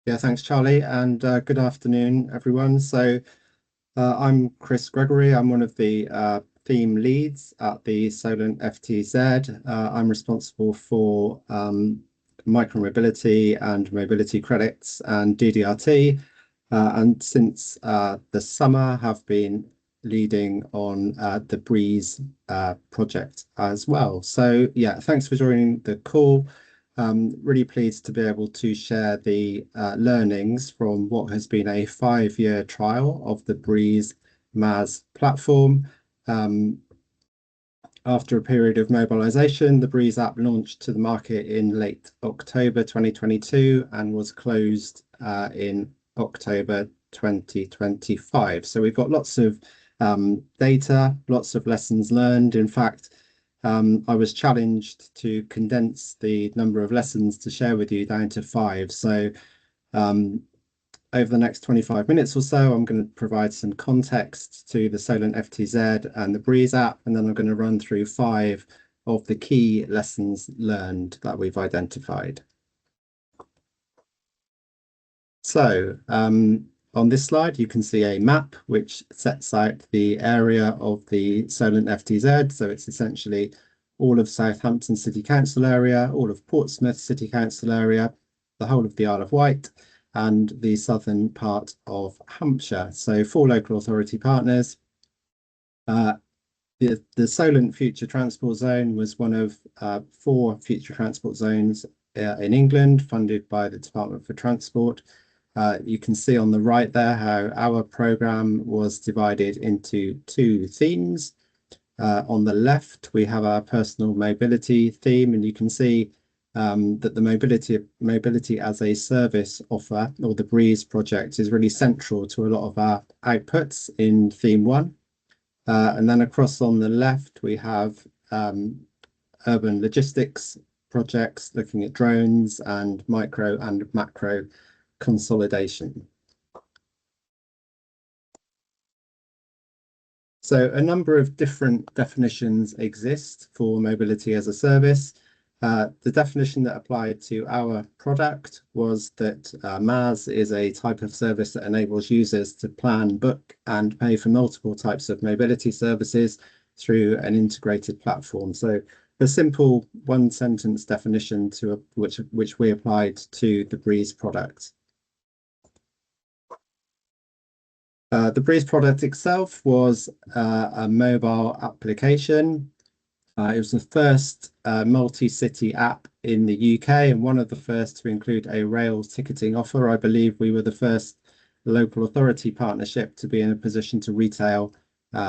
Yeah, thanks, Charlie, and good afternoon, everyone. I'm Chris Gregory. I'm one of the theme leads at the Solent FTZ. I'm responsible for micromobility and mobility credits and DDRT, and since the summer have been leading on the Breeze project as well. So yeah, thanks for joining the call. Really pleased to be able to share the learnings from what has been a 5-year trial of the Breeze MaaS platform. Um, After a period of mobilization, the Breeze app launched to the market in late October 2022 and was closed in October 2025. So we've got lots of data, lots of lessons learned. In fact, I was challenged to condense the number of lessons to share with you down to 5. So um, over the next 25 minutes or so, I'm going to provide some context to the Solent FTZ and the Breeze app, and then I'm going to run through 5 of the key lessons learned that we've identified. So on this slide, you can see a map which sets out the area of the Solent FTZ. So it's essentially all of Southampton City Council area, all of Portsmouth City Council area, the whole of the Isle of Wight, and the southern part of Hampshire. So 4 local authority partners. The Solent Future Transport Zone was one of 4 future transport zones in England, funded by the Department for Transport. You can see on the right there how our programme was divided into 2 themes. On the left, we have our personal mobility theme, and you can see that the mobility as a service offer, or the Breeze project, is really central to a lot of our outputs in theme 1. And then across on the left, we have urban logistics projects looking at drones and micro and macro consolidation. So a number of different definitions exist for mobility as a service. The definition that applied to our product was that MaaS is a type of service that enables users to plan, book, and pay for multiple types of mobility services through an integrated platform. So a simple 1-sentence definition to which we applied to the Breeze product. The Breeze product itself was a mobile application. It was the first multi-city app in the UK and one of the first to include a rail ticketing offer. I believe we were the first local authority partnership to be in a position to retail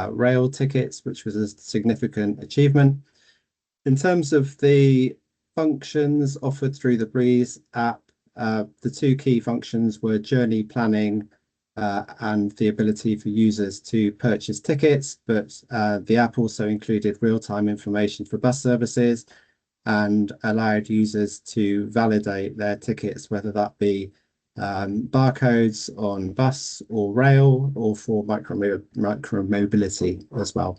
rail tickets, which was a significant achievement. In terms of the functions offered through the Breeze app, the 2 key functions were journey planning and the ability for users to purchase tickets, but the app also included real-time information for bus services and allowed users to validate their tickets, whether that be barcodes on bus or rail, or for micro mobility as well.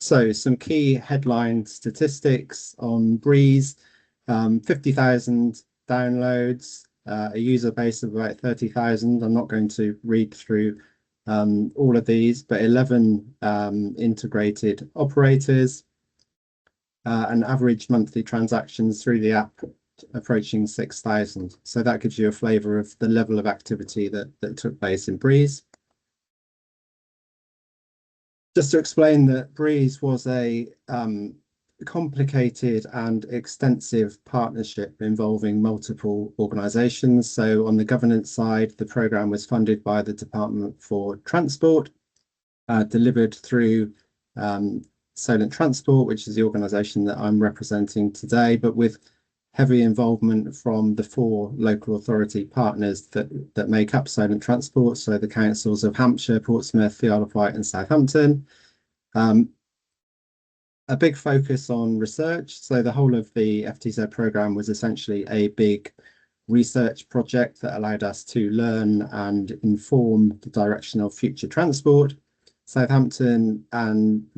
So some key headline statistics on Breeze: 50,000 downloads, a user base of about 30,000. I'm not going to read through all of these, but 11 integrated operators, and average monthly transactions through the app approaching 6,000. So that gives you a flavour of the level of activity that took place in Breeze. Just to explain that Breeze was a complicated and extensive partnership involving multiple organisations. So on the governance side, the programme was funded by the Department for Transport, delivered through Solent Transport, which is the organisation that I'm representing today, but with heavy involvement from the 4 local authority partners that make up Solent Transport, so the councils of Hampshire, Portsmouth, the Isle of Wight and Southampton. A big focus on research. So the whole of the FTZ programme was essentially a big research project that allowed us to learn and inform the direction of future transport. Southampton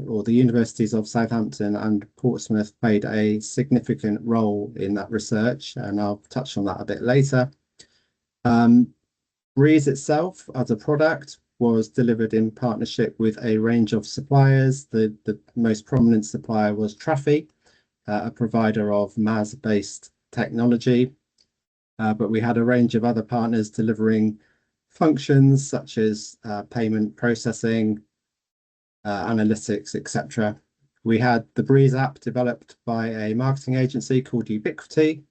or the universities of Southampton and Portsmouth played a significant role in that research, and I'll touch on that a bit later. Breeze itself as a product was delivered in partnership with a range of suppliers. The most prominent supplier was Trafi, a provider of MaaS-based technology. But we had a range of other partners delivering functions such as payment processing, analytics, etc. We had the Breeze app developed by a marketing agency called Ubiquity.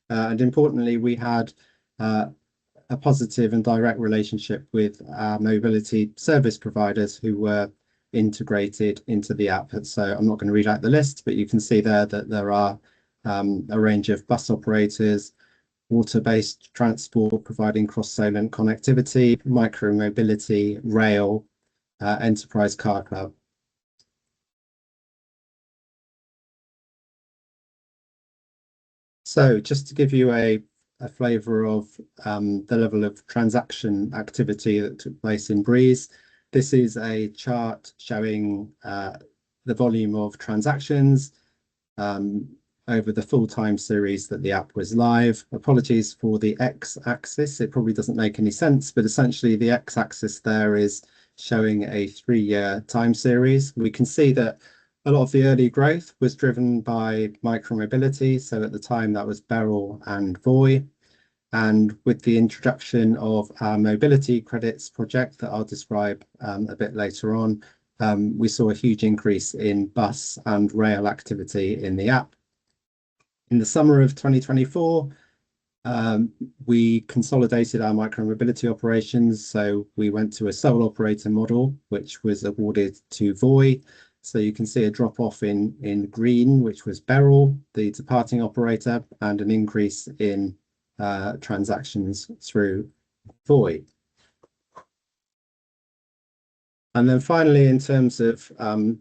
And importantly, we had a positive and direct relationship with our mobility service providers who were integrated into the app. So I'm not going to read out the list, but you can see there that there are a range of bus operators, water-based transport providing cross-Solent connectivity, micro-mobility, rail, enterprise car club. So just to give you a flavour of the level of transaction activity that took place in Breeze, this is a chart showing the volume of transactions over the full time series that the app was live. Apologies for the x-axis, it probably doesn't make any sense, but essentially the x-axis there is showing a 3-year time series. We can see that a lot of the early growth was driven by micromobility. So at the time that was Beryl and Voi. And with the introduction of our mobility credits project that I'll describe a bit later on, we saw a huge increase in bus and rail activity in the app. In the summer of 2024, we consolidated our micromobility operations. So we went to a sole operator model, which was awarded to Voi. So you can see a drop off in green, which was Beryl, the departing operator, and an increase in transactions through Voi. And then finally, in terms of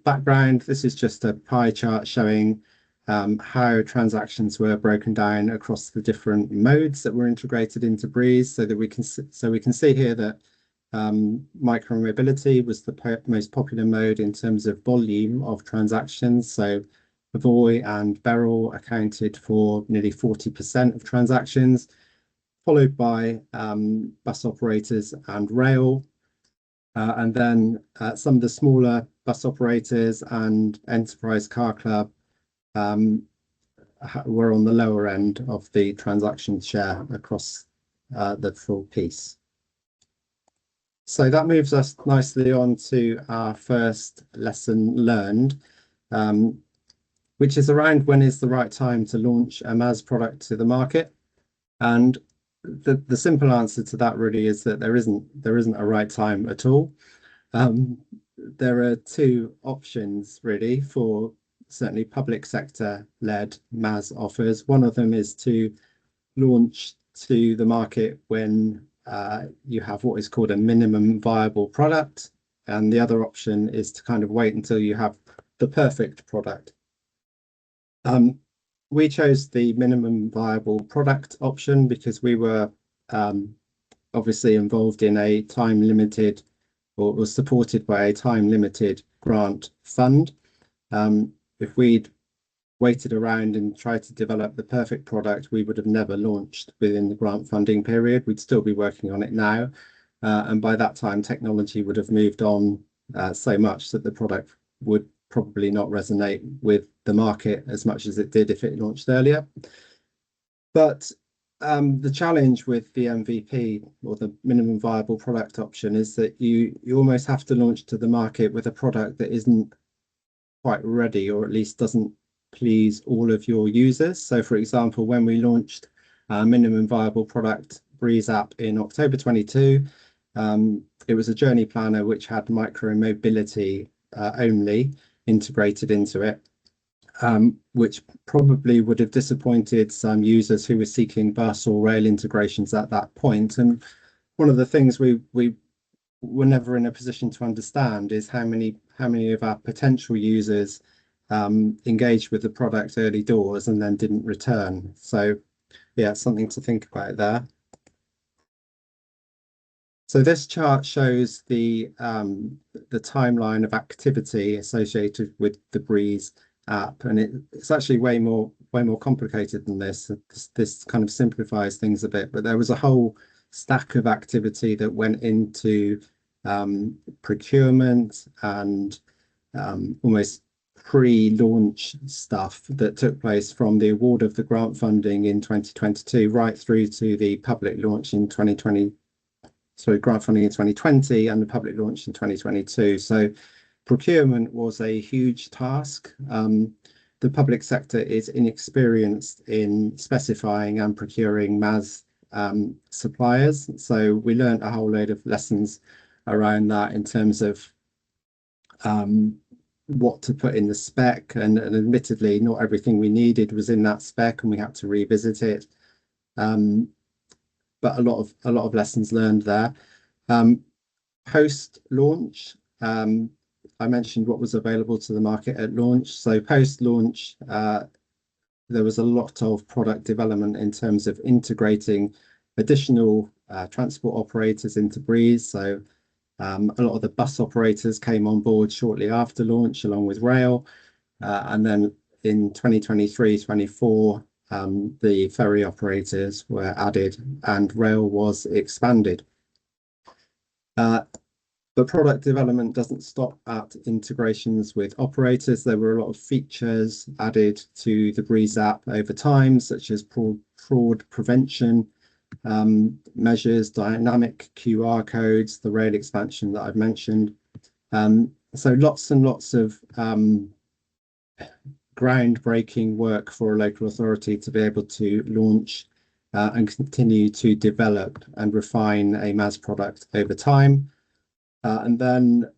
background, this is just a pie chart showing how transactions were broken down across the different modes that were integrated into Breeze, so that we can see here that micromobility was the most popular mode in terms of volume of transactions. So Voi and Beryl accounted for nearly 40% of transactions, followed by bus operators and rail. And then some of the smaller bus operators and enterprise car club were on the lower end of the transaction share across the full piece. So that moves us nicely on to our first lesson learned, which is around when is the right time to launch a MaaS product to the market. And the simple answer to that really is that there isn't a right time at all. There are two options really for certainly public sector led MaaS offers. One of them is to launch to the market when you have what is called a minimum viable product, and the other option is to kind of wait until you have the perfect product. We chose the minimum viable product option because we were obviously involved in a time limited, or was supported by a time limited grant fund. If we'd waited around and tried to develop the perfect product, we would have never launched within the grant funding period. We'd still be working on it now. And by that time, technology would have moved on so much that the product would probably not resonate with the market as much as it did if it launched earlier. But the challenge with the MVP, or the minimum viable product option, is that you almost have to launch to the market with a product that isn't quite ready, or at least doesn't please all of your users. So for example, when we launched our minimum viable product Breeze app in October 22, it was a journey planner which had micro mobility only integrated into it, which probably would have disappointed some users who were seeking bus or rail integrations at that point. And one of the things we were never in a position to understand is how many of our potential users engaged with the product early doors and then didn't return. So yeah, something to think about there. So this chart shows the timeline of activity associated with the Breeze app, and it's actually way more complicated than this. This kind of simplifies things a bit, but there was a whole stack of activity that went into procurement and almost pre-launch stuff that took place from the award of the grant funding in 2022 right through to the public launch in 2020. So grant funding in 2020 and the public launch in 2022. So procurement was a huge task. The public sector is inexperienced in specifying and procuring MaaS suppliers. So we learned a whole load of lessons around that in terms of what to put in the spec, and admittedly not everything we needed was in that spec and we had to revisit it. But a lot of lessons learned there. Post launch, I mentioned what was available to the market at launch. So post launch, there was a lot of product development in terms of integrating additional transport operators into Breeze. So a lot of the bus operators came on board shortly after launch, along with rail, and then in 2023-24. The ferry operators were added and rail was expanded. But product development doesn't stop at integrations with operators. There were a lot of features added to the Breeze app over time, such as fraud prevention measures, dynamic QR codes, the rail expansion that I've mentioned. So lots and lots of groundbreaking work for a local authority to be able to launch and continue to develop and refine a MaaS product over time. And then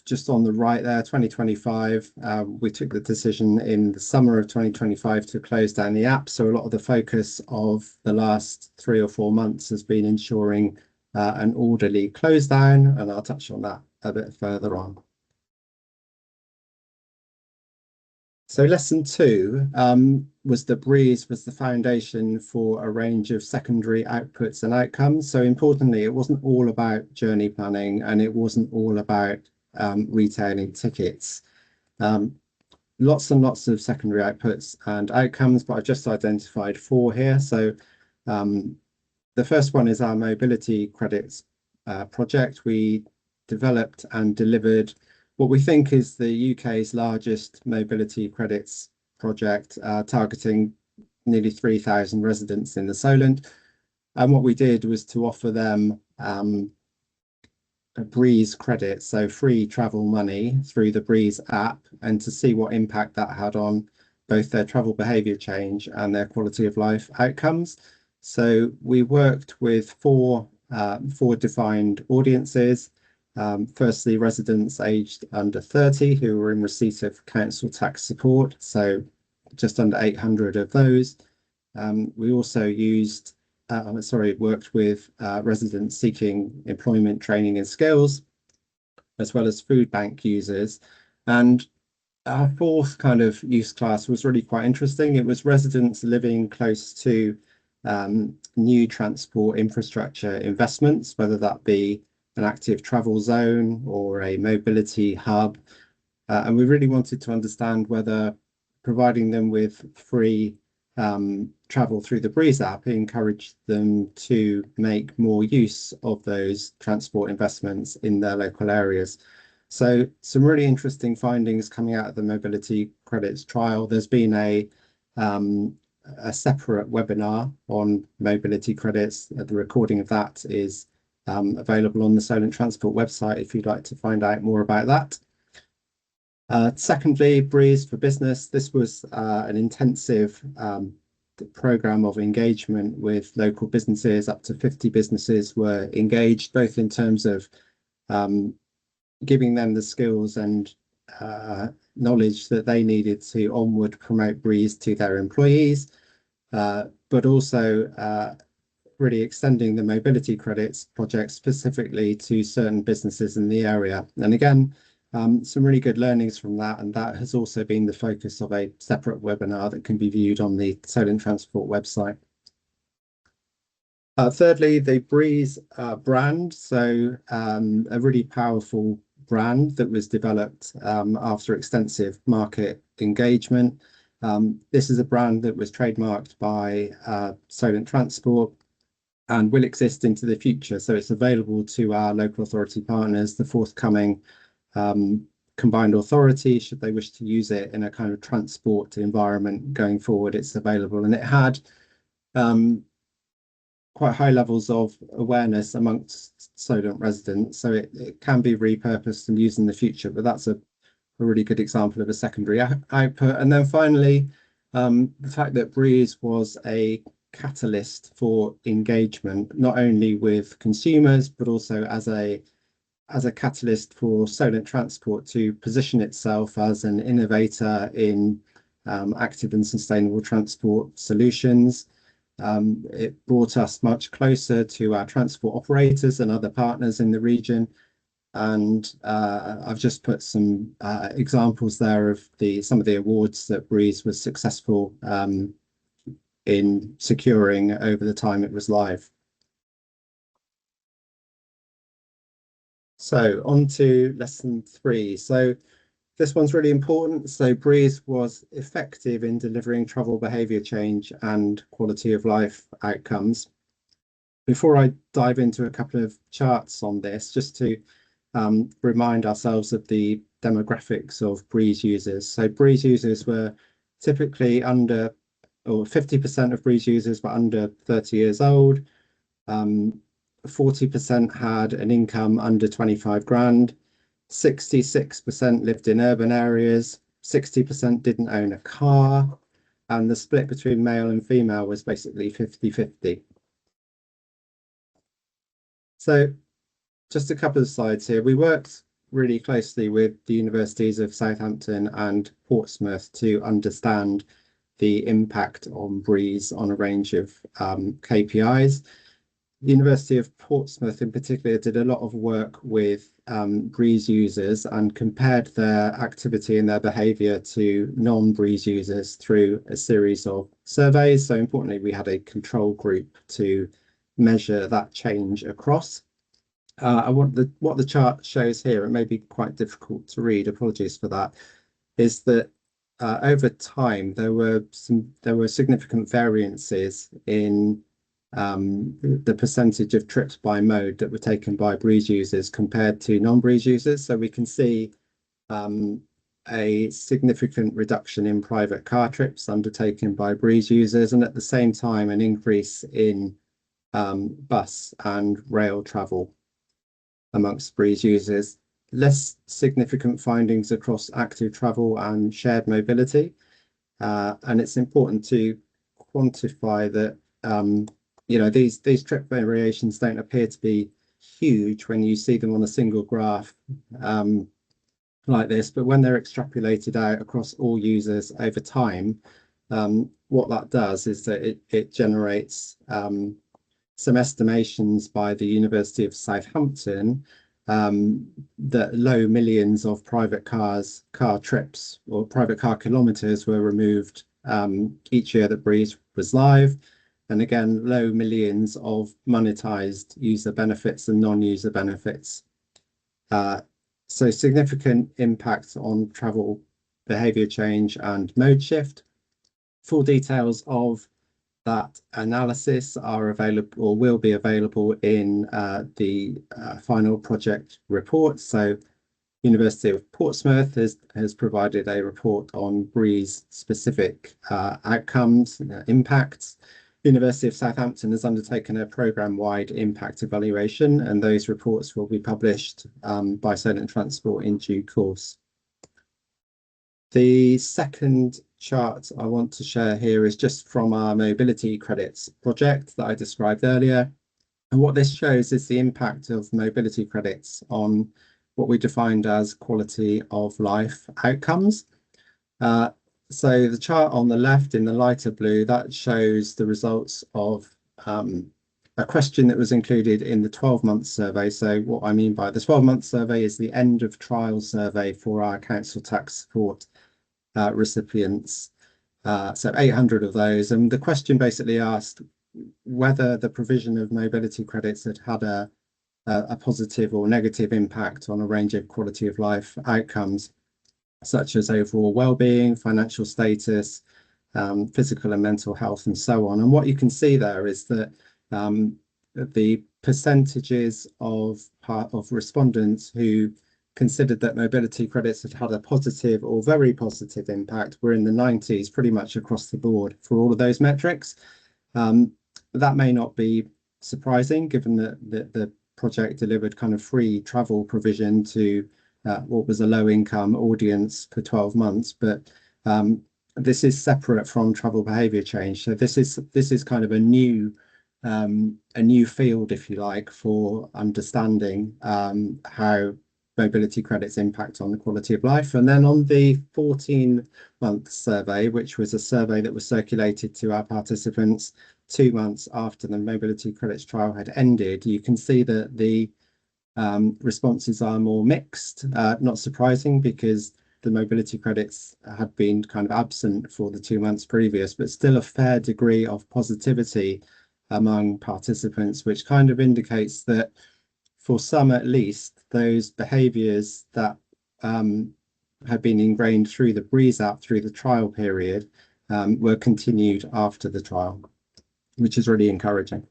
just on the right there, 2025, we took the decision in the summer of 2025 to close down the app. So a lot of the focus of the last 3 or 4 months has been ensuring an orderly close down, and I'll touch on that a bit further on. So lesson 2 was that Breeze was the foundation for a range of secondary outputs and outcomes. So importantly, it wasn't all about journey planning, and it wasn't all about retailing tickets. Lots and lots of secondary outputs and outcomes, but I've just identified 4 here. So the first one is our mobility credits project. We developed and delivered what we think is the UK's largest mobility credits project, targeting nearly 3,000 residents in the Solent. And what we did was to offer them a Breeze credit, so free travel money through the Breeze app, and to see what impact that had on both their travel behaviour change and their quality of life outcomes. So we worked with four defined audiences. Firstly, residents aged under 30 who were in receipt of council tax support, so just under 800 of those. We also worked with residents seeking employment, training and skills, as well as food bank users. And our 4th kind of use class was really quite interesting. It was residents living close to new transport infrastructure investments, whether that be an active travel zone or a mobility hub. And we really wanted to understand whether providing them with free travel through the Breeze app encouraged them to make more use of those transport investments in their local areas. So some really interesting findings coming out of the mobility credits trial. There's been a separate webinar on mobility credits. The recording of that is available on the Solent Transport website if you'd like to find out more about that. Secondly, Breeze for Business. This was an intensive program of engagement with local businesses. Up to 50 businesses were engaged, both in terms of giving them the skills and knowledge that they needed to onward promote Breeze to their employees, but also really extending the mobility credits project specifically to certain businesses in the area. And again, some really good learnings from that, and that has also been the focus of a separate webinar that can be viewed on the Solent Transport website. Thirdly, the Breeze brand. So a really powerful brand that was developed after extensive market engagement. This is a brand that was trademarked by Solent Transport and will exist into the future. So it's available to our local authority partners, the forthcoming combined authority, should they wish to use it in a kind of transport environment going forward. It's available, and it had quite high levels of awareness amongst Solent residents, so it can be repurposed and used in the future. But that's a really good example of a secondary output. And then finally, the fact that Breeze was a catalyst for engagement, not only with consumers, but also as a catalyst for Solent Transport to position itself as an innovator in active and sustainable transport solutions. It brought us much closer to our transport operators and other partners in the region. And I've just put some examples there of some of the awards that Breeze was successful in securing over the time it was live. So on to lesson 3. So this one's really important. So Breeze was effective in delivering travel behaviour change and quality of life outcomes. Before I dive into a couple of charts on this, just to remind ourselves of the demographics of Breeze users. So Breeze users were typically under, or 50% of Breeze users were under 30 years old. 40% had an income under 25 grand. 66% lived in urban areas. 60% didn't own a car. And the split between male and female was basically 50-50. So just a couple of slides here. We worked really closely with the universities of Southampton and Portsmouth to understand the impact on Breeze on a range of KPIs. The University of Portsmouth in particular did a lot of work with Breeze users and compared their activity and their behaviour to non-Breeze users through a series of surveys. So importantly, we had a control group to measure that change across. What the chart shows here, it may be quite difficult to read, apologies for that, is that over time there were significant variances in the percentage of trips by mode that were taken by Breeze users compared to non-Breeze users. So we can see a significant reduction in private car trips undertaken by Breeze users, and at the same time an increase in bus and rail travel amongst Breeze users. Less significant findings across active travel and shared mobility. And it's important to quantify that these trip variations don't appear to be huge when you see them on a single graph like this, but when they're extrapolated out across all users over time, what that does is that it generates some estimations by the University of Southampton that low millions of private car trips or private car kilometers were removed each year that Breeze was live. And again, low millions of monetized user benefits and non-user benefits. So significant impact on travel behavior change and mode shift. Full details of that analysis are available or will be available in the final project report. So University of Portsmouth has provided a report on Breeze specific outcomes, impacts. University of Southampton has undertaken a programme-wide impact evaluation, and those reports will be published by Solent Transport in due course. The second chart I want to share here is just from our mobility credits project that I described earlier. And what this shows is the impact of mobility credits on what we defined as quality of life outcomes. So the chart on the left in the lighter blue, that shows the results of a question that was included in the 12-month survey. So what I mean by the 12-month survey is the end of trial survey for our council tax support recipients. So 800 of those. And the question basically asked, whether the provision of mobility credits had had a positive or negative impact on a range of quality of life outcomes, such as overall well-being, financial status, physical and mental health, and so on. And what you can see there is that the percentages of respondents who considered that mobility credits had had a positive or very positive impact were in the 90s, pretty much across the board for all of those metrics. That may not be surprising, given that the project delivered kind of free travel provision to what was a low-income audience for 12 months, but this is separate from travel behaviour change. So this is kind of a new field, if you like, for understanding how mobility credits impact on the quality of life. And then on the 14-month survey, which was a survey that was circulated to our participants 2 months after the mobility credits trial had ended, you can see that the responses are more mixed. Not surprising, because the mobility credits had been kind of absent for the 2 months previous, but still a fair degree of positivity among participants, which kind of indicates that for some at least, those behaviours that had been ingrained through the Breeze app through the trial period were continued after the trial, which is really encouraging.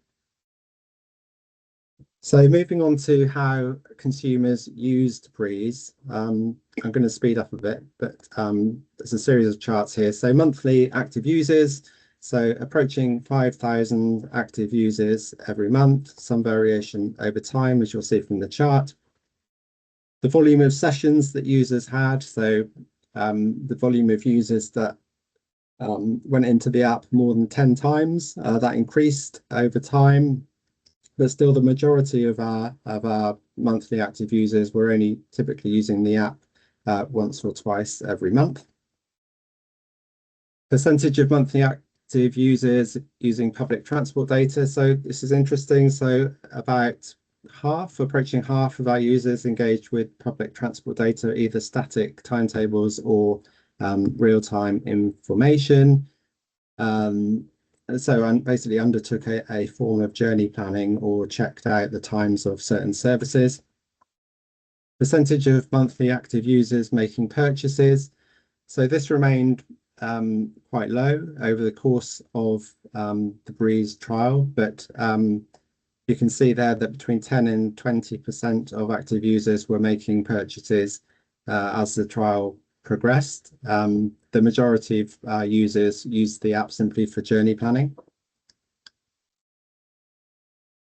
So moving on to how consumers used Breeze, I'm going to speed up a bit, but there's a series of charts here. So monthly active users, so approaching 5,000 active users every month, some variation over time, as you'll see from the chart. The volume of sessions that users had, so the volume of users that went into the app more than 10 times, that increased over time. But still, the majority of our monthly active users were only typically using the app once or twice every month. Percentage of monthly active users using public transport data. So this is interesting. So about approaching half of our users engaged with public transport data, either static timetables or real-time information. So basically undertook a form of journey planning or checked out the times of certain services. Percentage of monthly active users making purchases. So this remained quite low over the course of the Breeze trial, but you can see there that between 10 and 20% of active users were making purchases as the trial progressed. The majority of users used the app simply for journey planning.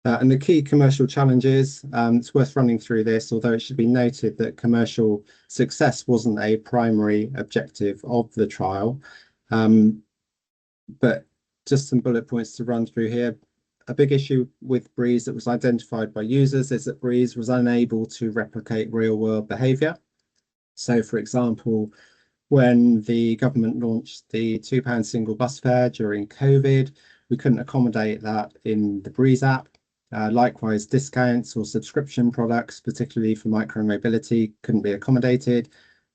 And the key commercial challenges, it's worth running through this, although it should be noted that commercial success wasn't a primary objective of the trial. But just some bullet points to run through here. A big issue with Breeze that was identified by users is that Breeze was unable to replicate real-world behaviour. So, for example, when the government launched the £2 single bus fare during COVID, we couldn't accommodate that in the Breeze app. Likewise, discounts or subscription products, particularly for micro-mobility, couldn't be accommodated,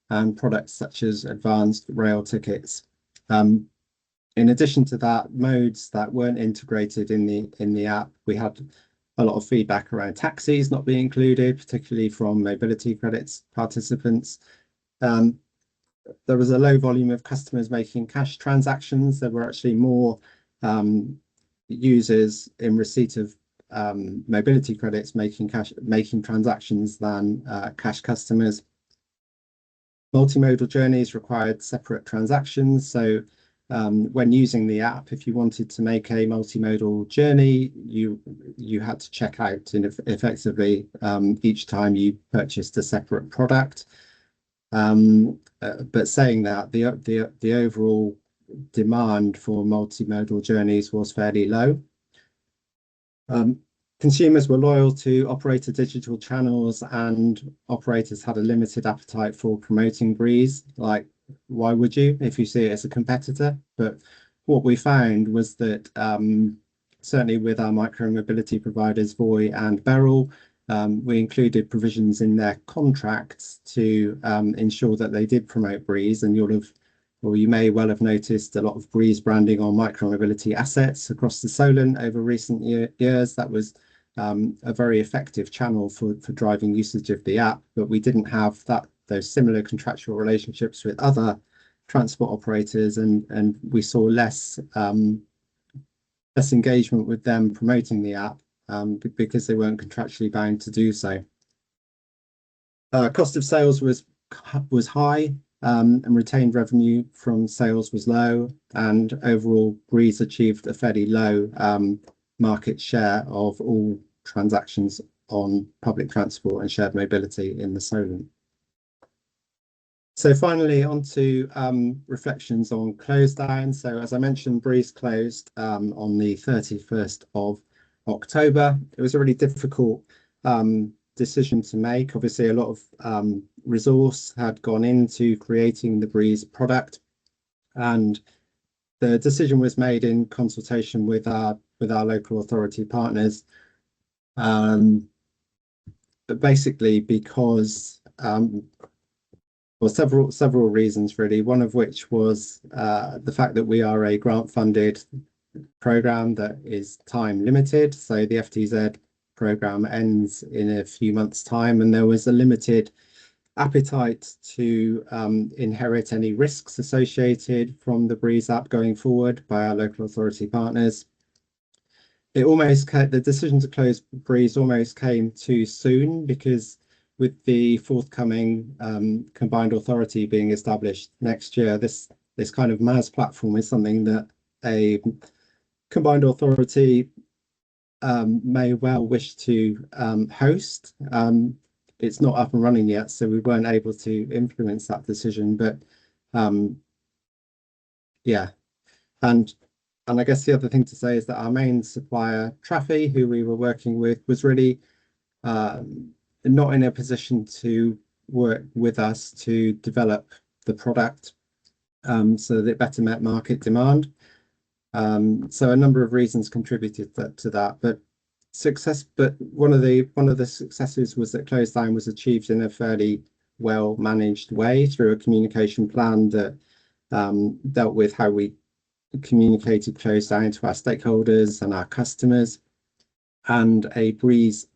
and products such as advanced rail tickets. In addition to that, modes that weren't integrated in the app, we had a lot of feedback around taxis not being included, particularly from mobility credits participants. There was a low volume of customers making cash transactions. There were actually more users in receipt of mobility credits making transactions than cash customers. Multimodal journeys required separate transactions. So when using the app, if you wanted to make a multimodal journey, you had to check out effectively each time you purchased a separate product. But saying that, the overall demand for multimodal journeys was fairly low. Consumers were loyal to operator digital channels, and operators had a limited appetite for promoting Breeze. Like, why would you if you see it as a competitor? But what we found was that certainly with our micro-mobility providers, Voi and Beryl, we included provisions in their contracts to ensure that they did promote Breeze, and you'll have or you may well have noticed a lot of Breeze branding on micromobility assets across the Solent over recent years. That was a very effective channel for driving usage of the app, but we didn't have those similar contractual relationships with other transport operators, and we saw less engagement with them promoting the app because they weren't contractually bound to do so. Cost of sales was high, and retained revenue from sales was low, and overall Breeze achieved a fairly low market share of all transactions on public transport and shared mobility in the Solent. So finally, on to reflections on closedown. So as I mentioned, Breeze closed on the 31st of October. It was a really difficult decision to make. Obviously, a lot of resource had gone into creating the Breeze product, and the decision was made in consultation with our local authority partners. But basically because well, several reasons really. One of which was the fact that we are a grant-funded program that is time limited. So the FTZ program ends in a few months' time, and there was a limited appetite to inherit any risks associated from the Breeze app going forward by our local authority partners. The decision to close Breeze almost came too soon, because with the forthcoming combined authority being established next year, this kind of MaaS platform is something that a combined authority may well wish to host. It's not up and running yet, so we weren't able to influence that decision. But yeah, and I guess the other thing to say is that our main supplier, Traffy, who we were working with, was really not in a position to work with us to develop the product so that it better met market demand. So a number of reasons contributed to that, but one of the successes was that closedown was achieved in a fairly well managed way through a communication plan that dealt with how we communicated closedown to our stakeholders and our customers, and a Breeze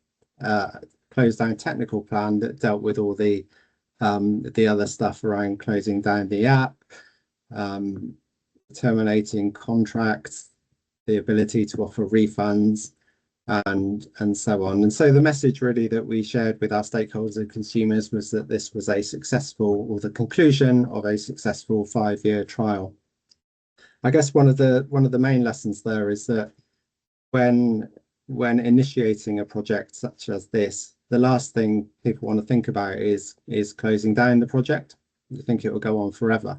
closedown technical plan that dealt with all the other stuff around closing down the app, terminating contracts, the ability to offer refunds, and so on. And so the message really that we shared with our stakeholders and consumers was that this was a successful, or the conclusion of a successful 5-year trial. I guess one of the main lessons there is that when initiating a project such as this, the last thing people want to think about is closing down the project. You think it will go on forever.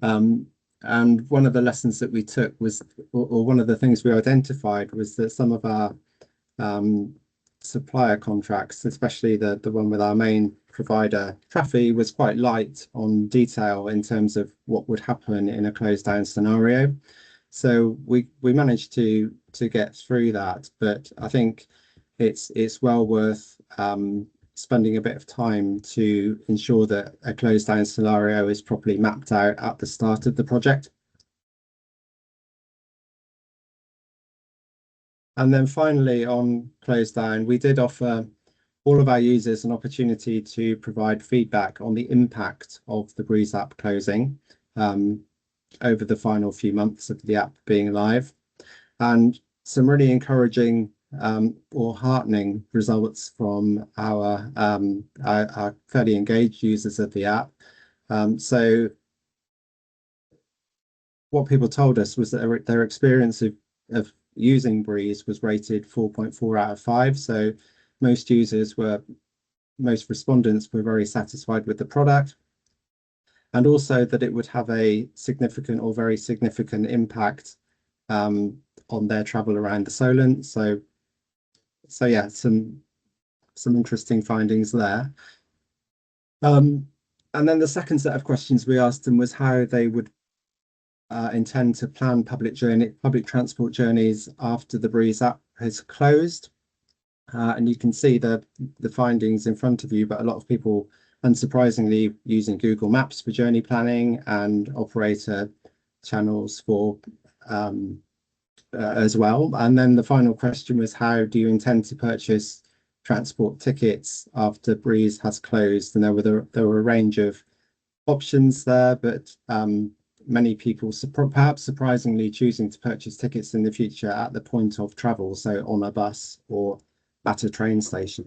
And one of the lessons that we took was, or one of the things we identified, was that some of our supplier contracts, especially the one with our main provider, Traffy, was quite light on detail in terms of what would happen in a closed down scenario. So we managed to get through that, but I think it's well worth spending a bit of time to ensure that a closed down scenario is properly mapped out at the start of the project. And then finally, on closed down, we did offer all of our users an opportunity to provide feedback on the impact of the Breeze app closing over the final few months of the app being live, and some really encouraging or heartening results from our fairly engaged users of the app. So what people told us was that their experience of using Breeze was rated 4.4 out of 5. So most respondents were very satisfied with the product, and also that it would have a significant or very significant impact on their travel around the Solent. So yeah, some interesting findings there. And then the second set of questions we asked them was how they would intend to plan public transport journeys after the Breeze app has closed. And you can see the findings in front of you, but a lot of people unsurprisingly using Google Maps for journey planning and operator channels for as well. And then the final question was, how do you intend to purchase transport tickets after Breeze has closed? And there were a range of options there, but many people perhaps surprisingly choosing to purchase tickets in the future at the point of travel, so on a bus or at a train station.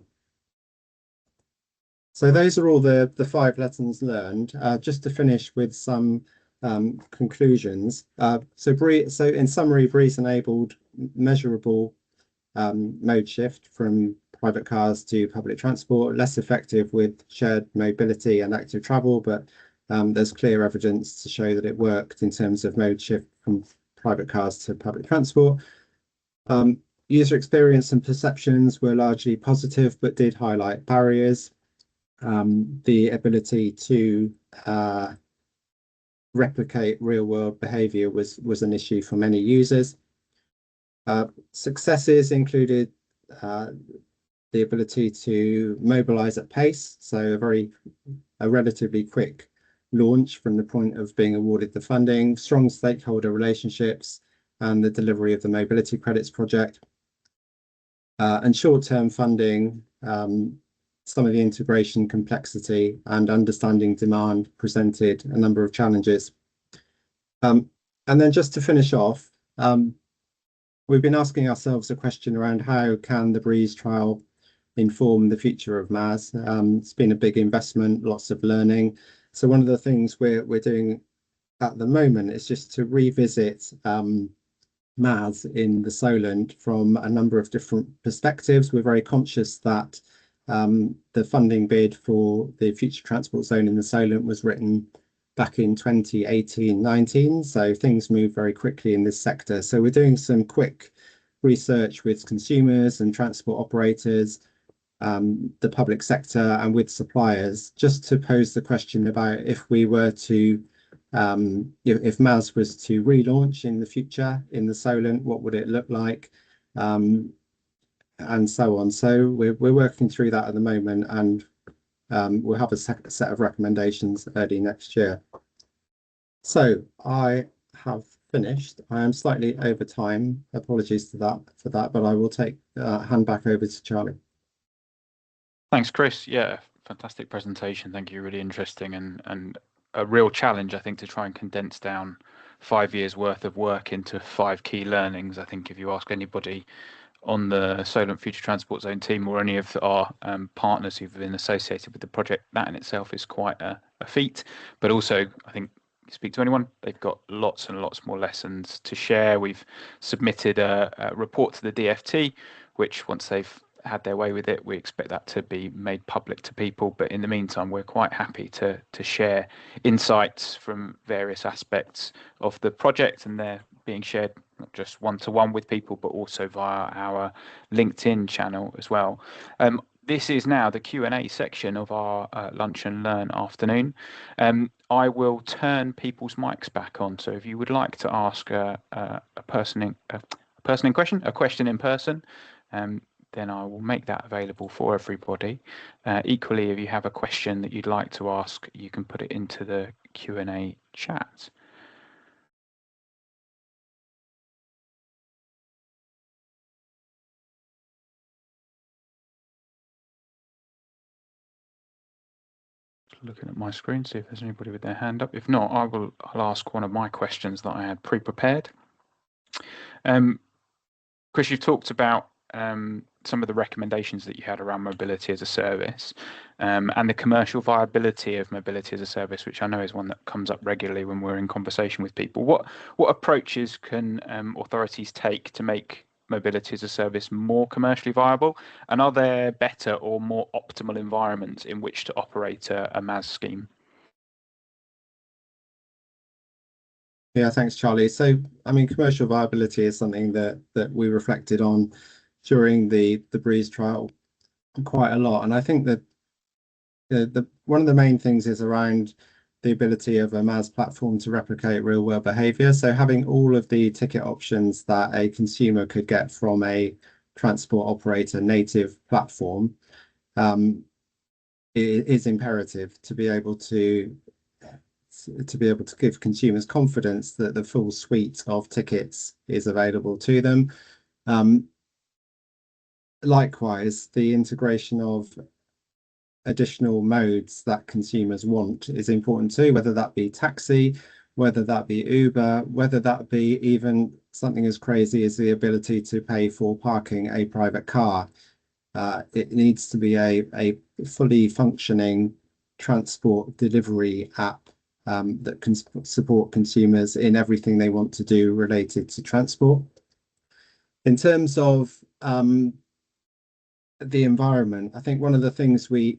So those are all the 5 lessons learned. Just to finish with some conclusions. So in summary, Breeze enabled measurable mode shift from private cars to public transport, less effective with shared mobility and active travel, but there's clear evidence to show that it worked in terms of mode shift from private cars to public transport. User experience and perceptions were largely positive, but did highlight barriers. The ability to replicate real-world behaviour was an issue for many users. Successes included the ability to mobilise at pace, so a relatively quick launch from the point of being awarded the funding, strong stakeholder relationships, and the delivery of the mobility credits project. And short-term funding, some of the integration complexity and understanding demand presented a number of challenges. And then just to finish off, we've been asking ourselves a question around how can the Breeze trial inform the future of MaaS. It's been a big investment, lots of learning. So one of the things we're doing at the moment is just to revisit MaaS in the Solent from a number of different perspectives. We're very conscious that the funding bid for the future transport zone in the Solent was written back in 2018-19, so things move very quickly in this sector. So we're doing some quick research with consumers and transport operators, the public sector, and with suppliers, just to pose the question about if we were to if MaaS was to relaunch in the future in the Solent, what would it look like, and so on. So we're working through that at the moment, and we'll have a set of recommendations early next year. So I have finished. I am slightly over time. Apologies for that, but I will hand back over to Charlie. Thanks, Chris. Yeah, fantastic presentation. Thank you. Really interesting and a real challenge, I think, to try and condense down 5 years worth of work into 5 key learnings. I think if you ask anybody on the Solent Future Transport Zone team or any of our partners who've been associated with the project, that in itself is quite a feat. But also, I think, you speak to anyone, they've got lots and lots more lessons to share. We've submitted a report to the DFT, which once they've had their way with it, we expect that to be made public to people. But in the meantime, we're quite happy to share insights from various aspects of the project, and they're being shared not just one-to-one with people, but also via our LinkedIn channel as well. This is now the Q&A section of our Lunch and Learn afternoon. I will turn people's mics back on. So if you would like to ask a question in person, then I will make that available for everybody. Equally, if you have a question that you'd like to ask, you can put it into the Q&A chat. Looking at my screen, see if there's anybody with their hand up. If not, I'll ask one of my questions that I had pre-prepared. Chris, you've talked about some of the recommendations that you had around mobility as a service, and the commercial viability of mobility as a service, which I know is one that comes up regularly when we're in conversation with people. What approaches can authorities take to make mobility as a service more commercially viable, and are there better or more optimal environments in which to operate a MaaS scheme? Yeah, thanks, Charlie. So, I mean, commercial viability is something that we reflected on during the Breeze trial quite a lot, and I think that one of the main things is around the ability of a MaaS platform to replicate real-world behaviour. So having all of the ticket options that a consumer could get from a transport operator native platform it is imperative to be able to give consumers confidence that the full suite of tickets is available to them. Likewise, the integration of additional modes that consumers want is important too, whether that be taxi, whether that be Uber, whether that be even something as crazy as the ability to pay for parking a private car. It needs to be a fully functioning transport delivery app that can support consumers in everything they want to do related to transport. In terms of the environment, I think one of the things we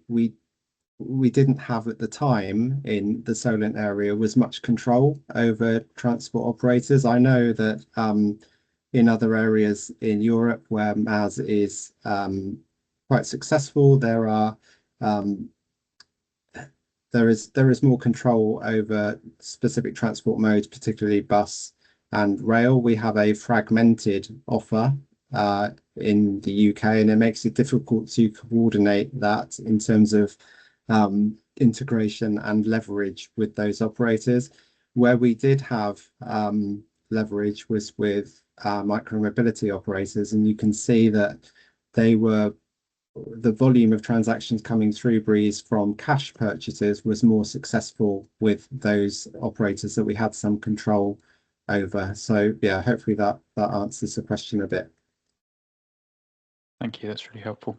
didn't have at the time in the Solent area was much control over transport operators. I know that in other areas in Europe where MaaS is quite successful, there is more control over specific transport modes, particularly bus and rail. We have a fragmented offer in the UK, and it makes it difficult to coordinate that in terms of integration and leverage with those operators. Where we did have leverage was with micro-mobility operators, and you can see that the volume of transactions coming through Breeze from cash purchases was more successful with those operators that we had some control over. So yeah, hopefully that answers the question a bit. Thank you, that's really helpful.